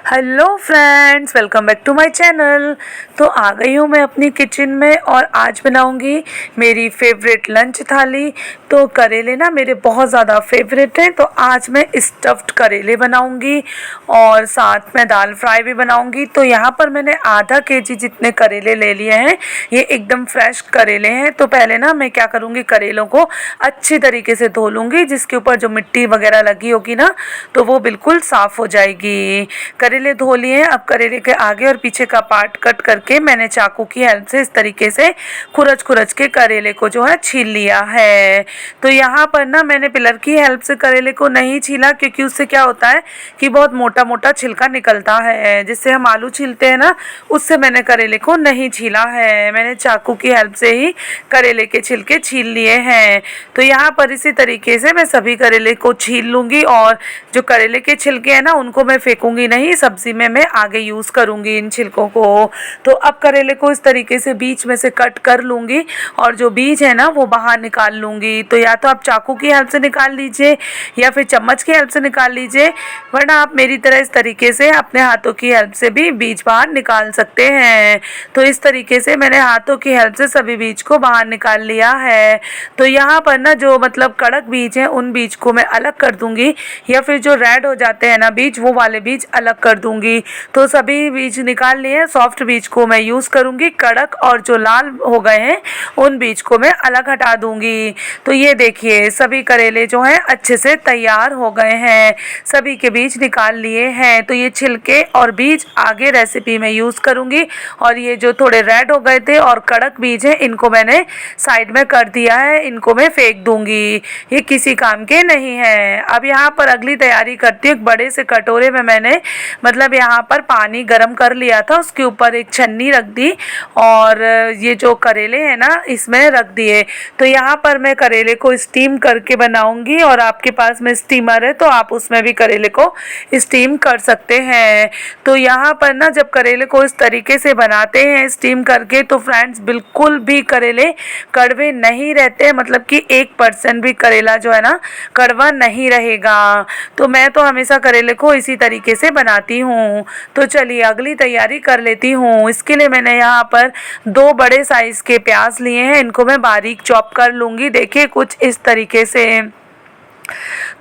Hello friends, welcome back to my channel. तो आ गई हूँ मैं अपनी किचन में और आज बनाऊँगी मेरी फेवरेट लंच थाली। तो करेले ना मेरे बहुत ज़्यादा फेवरेट हैं, तो आज मैं स्टफ्ड करेले बनाऊँगी और साथ में दाल फ्राई भी बनाऊँगी। तो यहाँ पर मैंने आधा केजी जितने करेले ले लिए हैं। ये एकदम फ्रेश करेले हैं। तो पहले ना मैं क्या करूँगी, करेलों को अच्छी तरीके से धो लूँगी, जिसके ऊपर जो मिट्टी वगैरह लगी होगी ना तो वो बिल्कुल साफ़ हो जाएगी। करेले धो लिए हैं। अब करेले के आगे और पीछे का पार्ट कट करके मैंने चाकू की हेल्प से इस तरीके से खुरच खुरच के करेले को जो है छील लिया है। तो यहाँ पर ना मैंने पिलर की हेल्प से करेले को नहीं छीला, क्योंकि उससे क्या होता है कि बहुत मोटा मोटा छिलका निकलता है, जिससे हम आलू छीलते हैं ना, उससे मैंने करेले को नहीं छीला है। मैंने चाकू की हेल्प से ही करेले के छिलके छील लिए हैं। तो यहाँ पर इसी तरीके से मैं सभी करेले को छील लूँगी और जो करेले के छिलके हैं ना उनको मैं फेंकूंगी नहीं, सब्जी में मैं आगे यूज़ करूंगी इन छिलकों को। तो अब करेले को इस तरीके से बीच में से कट कर लूँगी और जो बीज है ना वो बाहर निकाल लूँगी। तो या तो आप चाकू की हेल्प से निकाल लीजिए या फिर चम्मच की हेल्प से निकाल लीजिए, वरना आप मेरी तरह इस तरीके से अपने हाथों की हेल्प से भी बीज बाहर निकाल सकते हैं। तो इस तरीके से मैंने हाथों की हेल्प से सभी बीज को बाहर निकाल लिया है। तो यहाँ पर ना जो मतलब कड़क बीज हैं उन बीज को मैं अलग कर दूँगी, या फिर जो रेड हो जाते हैं ना बीज, वो वाले बीज अलग कर दूंगी। तो सभी बीज निकाल लिए। सॉफ्ट बीज को मैं यूज़ करूंगी, कड़क और जो लाल हो गए हैं उन बीज को मैं अलग हटा दूंगी। तो ये देखिए सभी करेले जो हैं अच्छे से तैयार हो गए हैं, सभी के बीज निकाल लिए हैं। तो ये छिलके और बीज आगे रेसिपी में यूज़ करूंगी, और ये जो थोड़े रेड हो गए थे और कड़क बीज हैं इनको मैंने साइड में कर दिया है, इनको मैं फेंक दूंगी, ये किसी काम के नहीं है। अब यहाँ पर अगली तैयारी करती हूँ। एक बड़े से कटोरे में मैंने मतलब यहाँ पर पानी गरम कर लिया था, उसके ऊपर एक छन्नी रख दी और ये जो करेले हैं ना इसमें रख दिए। तो यहाँ पर मैं करेले को स्टीम करके बनाऊंगी, और आपके पास में स्टीमर है तो आप उसमें भी करेले को स्टीम कर सकते हैं। तो यहाँ पर ना जब करेले को इस तरीके से बनाते हैं स्टीम करके, तो फ्रेंड्स बिल्कुल भी करेले कड़वे नहीं रहते, मतलब कि 1% भी करेला जो है ना कड़वा नहीं रहेगा। तो मैं तो हमेशा करेले को इसी तरीके से बनाती हूँ। तो चलिए अगली तैयारी कर लेती हूँ। इसके लिए मैंने यहाँ पर 2 बड़े साइज़ के प्याज लिए हैं, इनको मैं बारीक चॉप कर लूँगी। देखिए कुछ इस तरीके से।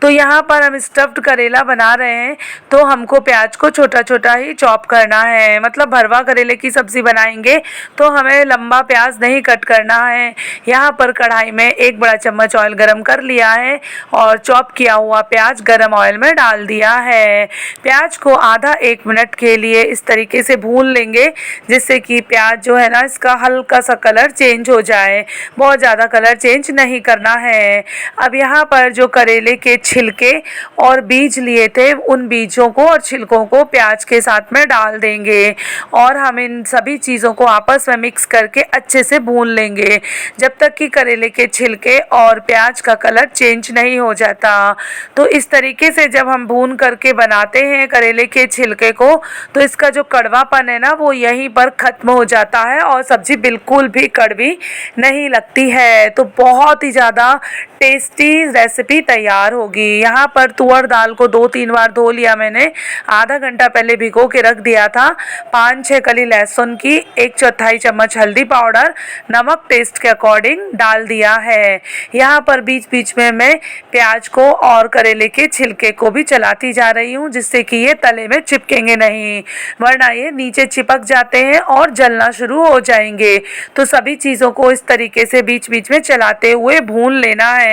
तो यहाँ पर हम स्टफ्ड करेला बना रहे हैं, तो हमको प्याज को छोटा छोटा ही चॉप करना है। मतलब भरवा करेले की सब्ज़ी बनाएंगे तो हमें लंबा प्याज नहीं कट करना है। यहाँ पर कढ़ाई में 1 बड़ा चम्मच ऑयल गरम कर लिया है और चॉप किया हुआ प्याज गरम ऑयल में डाल दिया है। प्याज को आधा 1 मिनट के लिए इस तरीके से भून लेंगे, जिससे कि प्याज जो है ना इसका हल्का सा कलर चेंज हो जाए, बहुत ज़्यादा कलर चेंज नहीं करना है। अब यहाँ पर जो करेले के छिलके और बीज लिए थे उन बीजों को और छिलकों को प्याज के साथ में डाल देंगे, और हम इन सभी चीज़ों को आपस में मिक्स करके अच्छे से भून लेंगे जब तक कि करेले के छिलके और प्याज का कलर चेंज नहीं हो जाता। तो इस तरीके से जब हम भून करके बनाते हैं करेले के छिलके को, तो इसका जो कड़वापन है ना वो यहीं पर ख़त्म हो जाता है और सब्ज़ी बिल्कुल भी कड़वी नहीं लगती है। तो बहुत ही ज़्यादा टेस्टी रेसिपी तैयार होगी। यहाँ पर तुअर दाल को 2-3 बार धो लिया मैंने, आधा घंटा पहले भिगो के रख दिया था। 5-6 कली लहसुन की, 1/4 चम्मच हल्दी पाउडर, नमक टेस्ट के अकॉर्डिंग डाल दिया है। यहाँ पर बीच बीच में मैं प्याज को और करेले के छिलके को भी चलाती जा रही हूँ, जिससे कि ये तले में चिपकेंगे नहीं, वरना ये नीचे चिपक जाते हैं और जलना शुरू हो जाएंगे। तो सभी चीज़ों को इस तरीके से बीच बीच में चलाते हुए भून लेना है।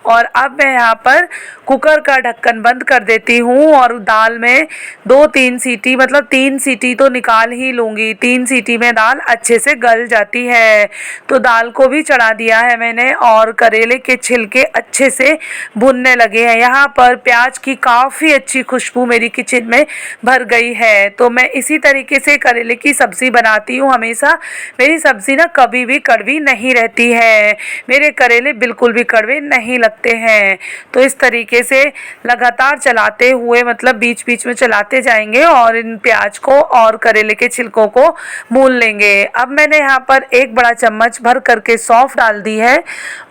और अब मैं यहाँ पर कुकर का ढक्कन बंद कर देती हूँ और दाल में 2-3 सीटी, मतलब 3 सीटी तो निकाल ही लूँगी। 3 सीटी में दाल अच्छे से गल जाती है। तो दाल को भी चढ़ा दिया है मैंने और करेले के छिलके अच्छे से भुनने लगे हैं। यहाँ पर प्याज की काफ़ी अच्छी खुशबू मेरी किचन में भर गई है। तो मैं इसी तरीके से करेले की सब्ज़ी बनाती हूँ हमेशा। मेरी सब्ज़ी ना कभी भी कड़वी नहीं रहती है, मेरे करेले बिल्कुल भी कड़वे नहीं लगते हैं। तो इस तरीके से लगातार चलाते हुए मतलब बीच बीच में चलाते जाएंगे और इन प्याज को और करेले के छिलकों को भून लेंगे। अब मैंने यहाँ पर एक बड़ा चम्मच भर करके सौंफ डाल दी है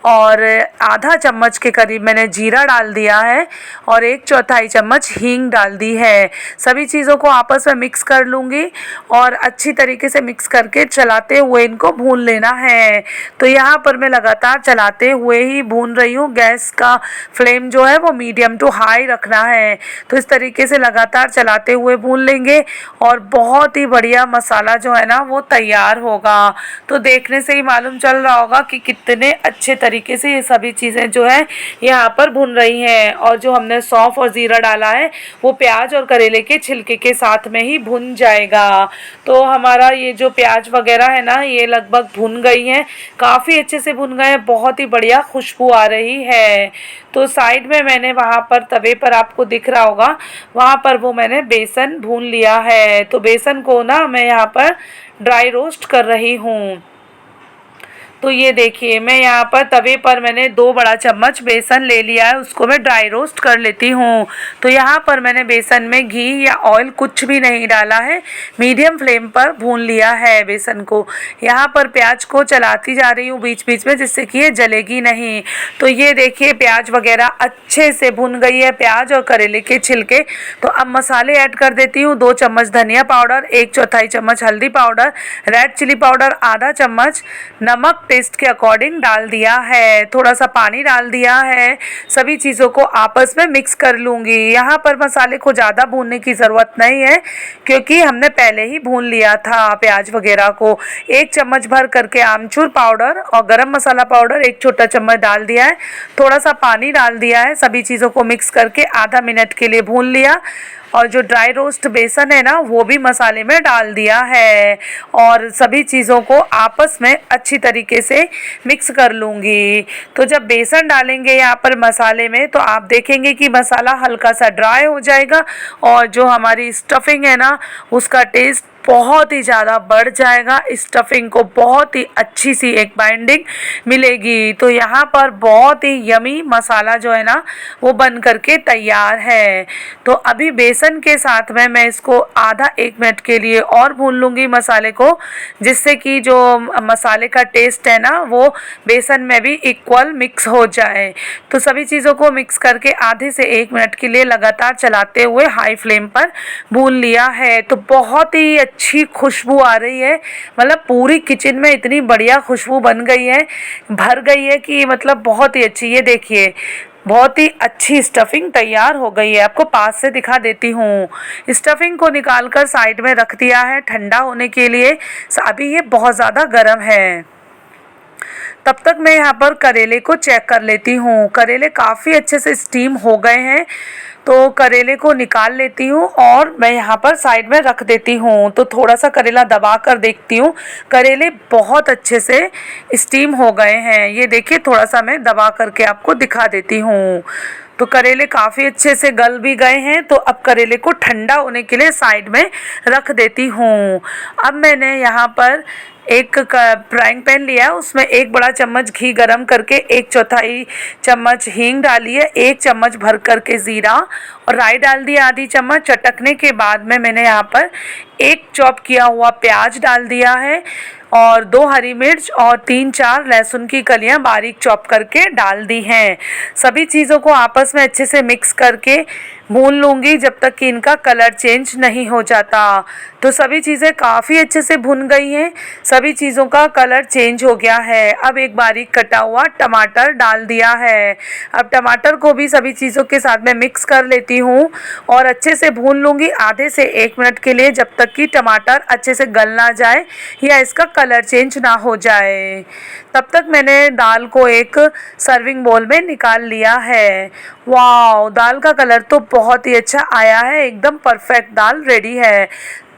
और आधा चम्मच के करीब मैंने जीरा डाल दिया है और 1/4 चम्मच हींग डाल दी है। सभी चीज़ों को आपस में मिक्स कर लूँगी और अच्छी तरीके से मिक्स करके चलाते हुए इनको भून लेना है। तो यहाँ पर मैं लगातार चलाते हुए ही भून रही हूँ। गैस का फ्लेम जो है वो मीडियम टू हाई रखना है। तो इस तरीके से लगातार चलाते हुए भून लेंगे और बहुत ही बढ़िया मसाला जो है ना वो तैयार होगा। तो देखने से ही मालूम चल रहा होगा कि कितने अच्छे तरीके से ये सभी चीज़ें जो है यहाँ पर भुन रही हैं। और जो हमने सौंफ और ज़ीरा डाला है वो प्याज और करेले के छिलके के साथ में ही भुन जाएगा। तो हमारा ये जो प्याज वगैरह है ना ये लगभग भुन गई हैं, काफ़ी अच्छे से भुन गए हैं, बहुत ही बढ़िया खुशबू आ रही है। तो साइड में मैंने वहाँ पर तवे पर आपको दिख रहा होगा वहाँ पर वो मैंने बेसन भून लिया है। तो बेसन को ना मैं यहाँ पर ड्राई रोस्ट कर रही हूँ। तो ये देखिए मैं यहाँ पर तवे पर मैंने 2 बड़ा चम्मच बेसन ले लिया है, उसको मैं ड्राई रोस्ट कर लेती हूँ। तो यहाँ पर मैंने बेसन में घी या ऑयल कुछ भी नहीं डाला है, मीडियम फ्लेम पर भून लिया है बेसन को। यहाँ पर प्याज को चलाती जा रही हूँ बीच बीच में जिससे कि ये जलेगी नहीं। तो ये देखिए प्याज वगैरह अच्छे से भुन गई है, प्याज और करेले के छिलके। तो अब मसाले ऐड कर देती हूँ। 2 चम्मच धनिया पाउडर, 1/4 चम्मच हल्दी पाउडर, रेड चिली पाउडर आधा चम्मच, नमक टेस्ट के अकॉर्डिंग डाल दिया है, थोड़ा सा पानी डाल दिया है। सभी चीज़ों को आपस में मिक्स कर लूँगी। यहाँ पर मसाले को ज़्यादा भूनने की ज़रूरत नहीं है क्योंकि हमने पहले ही भून लिया था प्याज वगैरह को। 1 चम्मच भर करके आमचूर पाउडर और गरम मसाला पाउडर 1 छोटा चम्मच डाल दिया है, थोड़ा सा पानी डाल दिया है। सभी चीज़ों को मिक्स करके आधा मिनट के लिए भून लिया और जो ड्राई रोस्ट बेसन है ना वो भी मसाले में डाल दिया है और सभी चीज़ों को आपस में अच्छी तरीके से मिक्स कर लूँगी। तो जब बेसन डालेंगे यहाँ पर मसाले में तो आप देखेंगे कि मसाला हल्का सा ड्राई हो जाएगा और जो हमारी स्टफिंग है ना उसका टेस्ट बहुत ही ज़्यादा बढ़ जाएगा। स्टफिंग को बहुत ही अच्छी सी एक बाइंडिंग मिलेगी। तो यहाँ पर बहुत ही यमी मसाला जो है ना वो बन करके तैयार है। तो अभी बेसन के साथ में मैं इसको आधा 1 मिनट के लिए और भून लूँगी मसाले को, जिससे कि जो मसाले का टेस्ट है ना वो बेसन में भी इक्वल मिक्स हो जाए। तो सभी चीज़ों को मिक्स करके आधे से 1 मिनट के लिए लगातार चलाते हुए हाई फ्लेम पर भून लिया है। तो बहुत ही अच्छी खुशबू आ रही है, मतलब पूरी किचन में इतनी बढ़िया खुशबू बन गई है, भर गई है कि मतलब बहुत ही अच्छी। ये देखिए बहुत ही अच्छी स्टफिंग तैयार हो गई है। आपको पास से दिखा देती हूँ। स्टफिंग को निकाल कर साइड में रख दिया है ठंडा होने के लिए। अभी ये बहुत ज़्यादा गर्म है। तब तक मैं यहाँ पर करेले को चेक कर लेती हूँ। करेले काफ़ी अच्छे से स्टीम हो गए हैं। तो करेले को निकाल लेती हूँ और मैं यहाँ पर साइड में रख देती हूँ। तो थोड़ा सा करेला दबा कर देखती हूँ, करेले बहुत अच्छे से स्टीम हो गए हैं। ये देखिए थोड़ा सा मैं दबा करके आपको दिखा देती हूँ। तो करेले काफ़ी अच्छे से गल भी गए हैं। तो अब करेले को ठंडा होने के लिए साइड में रख देती हूँ। अब मैंने यहाँ पर एक फ्राइंग पैन लिया, उसमें 1 बड़ा चम्मच घी गरम करके 1/4 चम्मच हींग डाली है, 1 चम्मच भर करके ज़ीरा और राई डाल दी आधी चम्मच। चटकने के बाद में मैंने यहाँ पर 1 चॉप किया हुआ प्याज डाल दिया है और 2 हरी मिर्च और 3-4 लहसुन की कलियाँ बारीक चॉप करके डाल दी हैं। सभी चीज़ों को आपस में अच्छे से मिक्स करके भून लूँगी जब तक कि इनका कलर चेंज नहीं हो जाता। तो सभी चीज़ें काफ़ी अच्छे से भुन गई हैं, सभी चीज़ों का कलर चेंज हो गया है। अब एक बारीक कटा हुआ टमाटर डाल दिया है। अब टमाटर को भी सभी चीज़ों के साथ में मिक्स कर लेती हूँ और अच्छे से भून लूँगी आधे से 1 मिनट के लिए, जब तक कि टमाटर अच्छे से गल ना जाए या इसका कलर चेंज ना हो जाए। तब तक मैंने दाल को एक सर्विंग बोल में निकाल लिया है। वाह, दाल का कलर तो बहुत ही अच्छा आया है, एकदम परफेक्ट दाल रेडी है।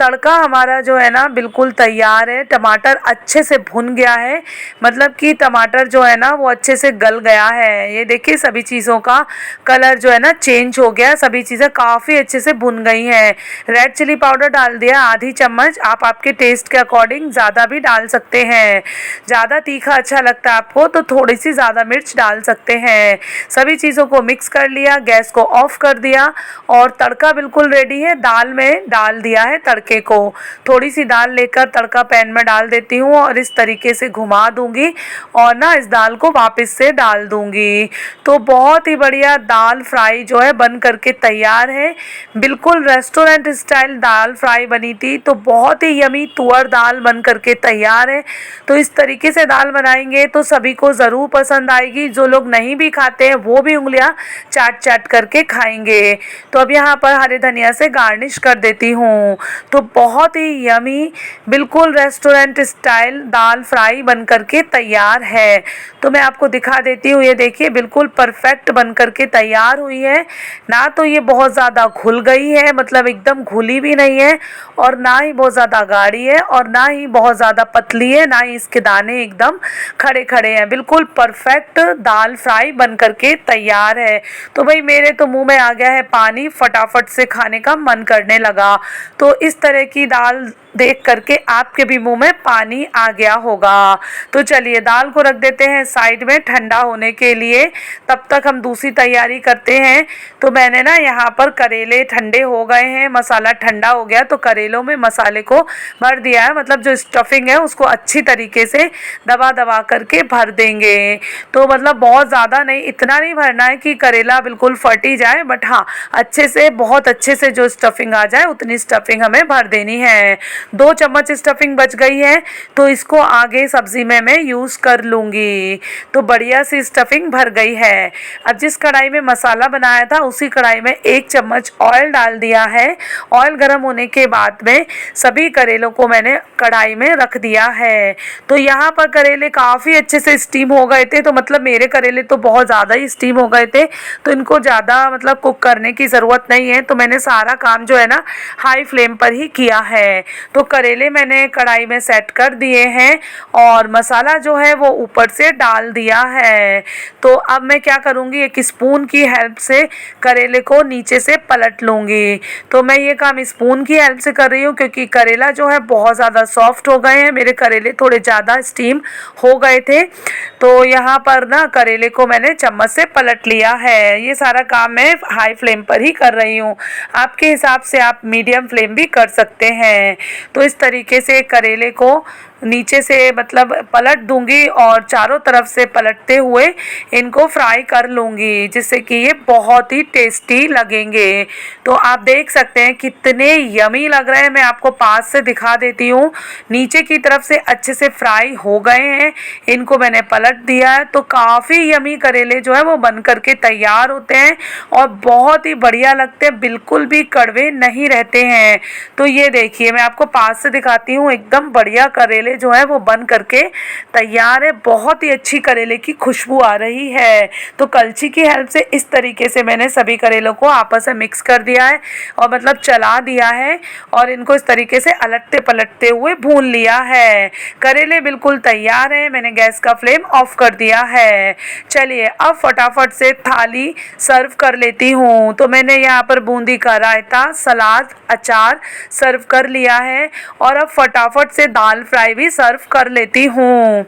तड़का हमारा जो है ना बिल्कुल तैयार है। टमाटर अच्छे से भुन गया है, मतलब कि टमाटर जो है ना वो अच्छे से गल गया है। ये देखिए सभी चीज़ों का कलर जो है ना चेंज हो गया, सभी चीज़ें काफ़ी अच्छे से भुन गई हैं। रेड चिली पाउडर डाल दिया आधी चम्मच, आप आपके टेस्ट के अकॉर्डिंग ज़्यादा भी डाल सकते हैं। ज़्यादा तीखा अच्छा लगता है आपको तो थोड़ी सी ज़्यादा मिर्च डाल सकते हैं। सभी चीज़ों को मिक्स कर लिया, गैस को ऑफ कर दिया और तड़का बिल्कुल रेडी है। दाल में डाल दिया है तड़के को, थोड़ी सी दाल लेकर तड़का पैन में डाल देती हूँ और इस तरीके से घुमा दूंगी और ना इस दाल को वापस से डाल दूंगी। तो बहुत ही बढ़िया दाल फ्राई जो है बन करके तैयार है। बिल्कुल रेस्टोरेंट स्टाइल दाल फ्राई बनी थी, तो बहुत ही यमी तुअर दाल बन करके तैयार है। तो इस तरीके से दाल बनाएंगे तो सभी को ज़रूर पसंद आएगी। जो लोग नहीं भी खाते हैं वो भी उंगलियां चाट चाट करके खाएंगे। तो अब यहाँ पर हरे धनिया से गार्निश कर देती हूँ। तो बहुत ही यमी बिल्कुल रेस्टोरेंट स्टाइल दाल फ्राई बन करके तैयार है। तो मैं आपको दिखा देती हूँ, ये देखिए बिल्कुल परफेक्ट बन करके तैयार हुई है। ना तो ये बहुत ज़्यादा घुल गई है, मतलब एकदम घुली भी नहीं है, और ना ही बहुत ज़्यादा गाढ़ी है और ना ही बहुत ज़्यादा पतली है, ना ही इसके दाने एकदम खड़े खड़े हैं। बिल्कुल परफेक्ट दाल फ्राई बन करके तैयार है। तो भाई मेरे तो मुंह में आ गया है पानी, फटाफट से खाने का मन करने लगा। तो इस तरह की दाल देख करके आपके भी मुंह में पानी आ गया होगा। तो चलिए दाल को रख देते हैं साइड में ठंडा होने के लिए, तब तक हम दूसरी तैयारी करते हैं। तो मैंने ना यहाँ पर करेले ठंडे हो गए हैं, मसाला ठंडा हो गया, तो करेलों में मसाले को भर दिया है, मतलब जो स्टफिंग है उसको अच्छी तरीके से दबा दबा करके भर देंगे। तो मतलब बहुत ज़्यादा नहीं, इतना नहीं भरना है कि करेला बिल्कुल फट ही जाए, बट हाँ अच्छे से बहुत अच्छे से जो स्टफिंग आ जाए उतनी स्टफिंग हमें भर देनी है। 2 चम्मच स्टफिंग बच गई है, तो इसको आगे सब्जी में मैं यूज़ कर लूँगी। तो बढ़िया सी स्टफिंग भर गई है। अब जिस कढ़ाई में मसाला बनाया था उसी कढ़ाई में 1 चम्मच ऑयल डाल दिया है। ऑयल गर्म होने के बाद में सभी करेलों को मैंने कढ़ाई में रख दिया है। तो यहाँ पर करेले काफ़ी अच्छे से स्टीम हो गए थे, तो मतलब मेरे करेले तो बहुत ज़्यादा ही स्टीम हो गए थे, तो इनको ज़्यादा मतलब कुक करने की ज़रूरत नहीं है। तो मैंने सारा काम जो है ना हाई फ्लेम पर ही किया है। तो करेले मैंने कढ़ाई में सेट कर दिए हैं और मसाला जो है वो ऊपर से डाल दिया है। तो अब मैं क्या करूँगी, एक स्पून की हेल्प से करेले को नीचे से पलट लूँगी। तो मैं ये काम स्पून की हेल्प से कर रही हूँ क्योंकि करेला जो है बहुत ज़्यादा सॉफ्ट हो गए हैं, मेरे करेले थोड़े ज़्यादा स्टीम हो गए थे। तो यहाँ पर ना करेले को मैंने चम्मच से पलट लिया है। ये सारा काम मैं हाई फ्लेम पर ही कर रही हूँ, आपके हिसाब से आप मीडियम फ्लेम भी कर सकते हैं। तो इस तरीके से करेले को नीचे से मतलब पलट दूंगी और चारों तरफ से पलटते हुए इनको फ्राई कर लूँगी, जिससे कि ये बहुत ही टेस्टी लगेंगे। तो आप देख सकते हैं कितने यमी लग रहे हैं, मैं आपको पास से दिखा देती हूँ। नीचे की तरफ से अच्छे से फ्राई हो गए हैं, इनको मैंने पलट दिया है। तो काफ़ी यमी करेले जो है वो बन करके तैयार होते हैं और बहुत ही बढ़िया लगते हैं, बिल्कुल भी कड़वे नहीं रहते हैं। तो ये देखिए मैं आपको पास से दिखाती हूँ, एकदम बढ़िया करेले जो है वो बन करके तैयार है। बहुत ही अच्छी करेले की खुशबू आ रही है। तो कलछी की हेल्प से इस तरीके से मैंने सभी करेलों को आपस में मिक्स कर दिया है और मतलब चला दिया है और इनको इस तरीके से अलटते पलटते हुए भून लिया है। करेले बिल्कुल तैयार है, मैंने गैस का फ्लेम ऑफ कर दिया है। चलिए अब फटाफट से थाली सर्व कर लेती हूँ। तो मैंने यहाँ पर बूंदी का रायता, सलाद, अचार सर्व कर लिया है और अब फटाफट से दाल फ्राई भी सर्व कर लेती हूँ।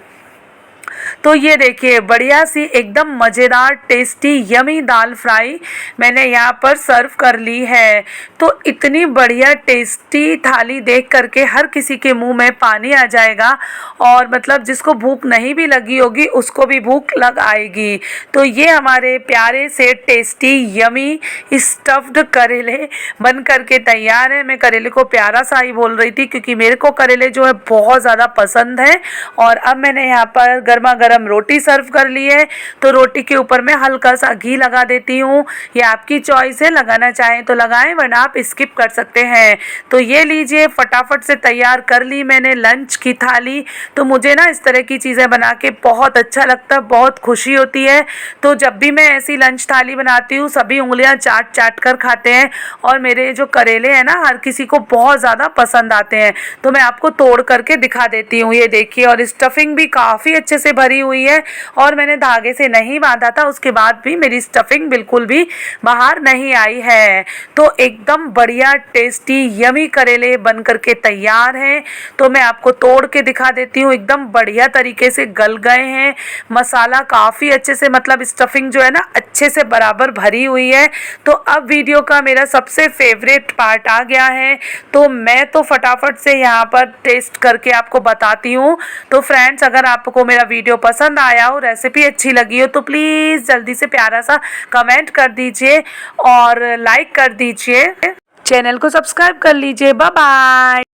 तो ये देखिए बढ़िया सी एकदम मज़ेदार टेस्टी यमी दाल फ्राई मैंने यहाँ पर सर्व कर ली है। तो इतनी बढ़िया टेस्टी थाली देख करके हर किसी के मुंह में पानी आ जाएगा और मतलब जिसको भूख नहीं भी लगी होगी उसको भी भूख लग आएगी। तो ये हमारे प्यारे से टेस्टी यमी स्टफ्ड करेले बन करके तैयार है। मैं करेले को प्यारा सा ही बोल रही थी क्योंकि मेरे को करेले जो है बहुत ज़्यादा पसंद है। और अब मैंने यहाँ पर गर्मा गर्म रोटी सर्व कर ली है। तो रोटी के ऊपर मैं हल्का सा घी लगा देती हूँ। ये आपकी चॉइस है, लगाना चाहें तो लगाएं वरना आप स्किप कर सकते हैं। तो ये लीजिए, फटाफट से तैयार कर ली मैंने लंच की थाली। तो मुझे ना इस तरह की चीज़ें बना के बहुत अच्छा लगता है, बहुत खुशी होती है। तो जब भी मैं ऐसी लंच थाली बनाती हूँ सभी उंगलियां चाट चाट कर खाते हैं और मेरे जो करेले हैं ना हर किसी को बहुत ज़्यादा पसंद आते हैं। तो मैं आपको तोड़ करके दिखा देती हूँ, ये देखिए। और स्टफिंग भी काफ़ी अच्छे से भरी हुई है और मैंने धागे से नहीं बांधा था, उसके बाद भी मेरी स्टफिंग बिल्कुल भी बाहर नहीं आई है। तो एकदम बढ़िया टेस्टी यमी करेले बन करके तैयार हैं। तो मैं आपको तोड़ के दिखा देती हूँ, एकदम बढ़िया तरीके से गल गए हैं। मसाला काफ़ी अच्छे से, मतलब स्टफिंग जो है ना अच्छे से बराबर भरी हुई है। तो अब वीडियो का मेरा सबसे फेवरेट पार्ट आ गया है। तो मैं तो फटाफट से यहाँ पर टेस्ट करके आपको बताती हूँ। तो फ्रेंड्स, अगर आपको मेरा वीडियो पसंद आया हो, रेसिपी अच्छी लगी हो, तो प्लीज़ जल्दी से प्यारा सा कमेंट कर दीजिए और लाइक कर दीजिए। चैनल को सब्सक्राइब कर लीजिए। Bye bye.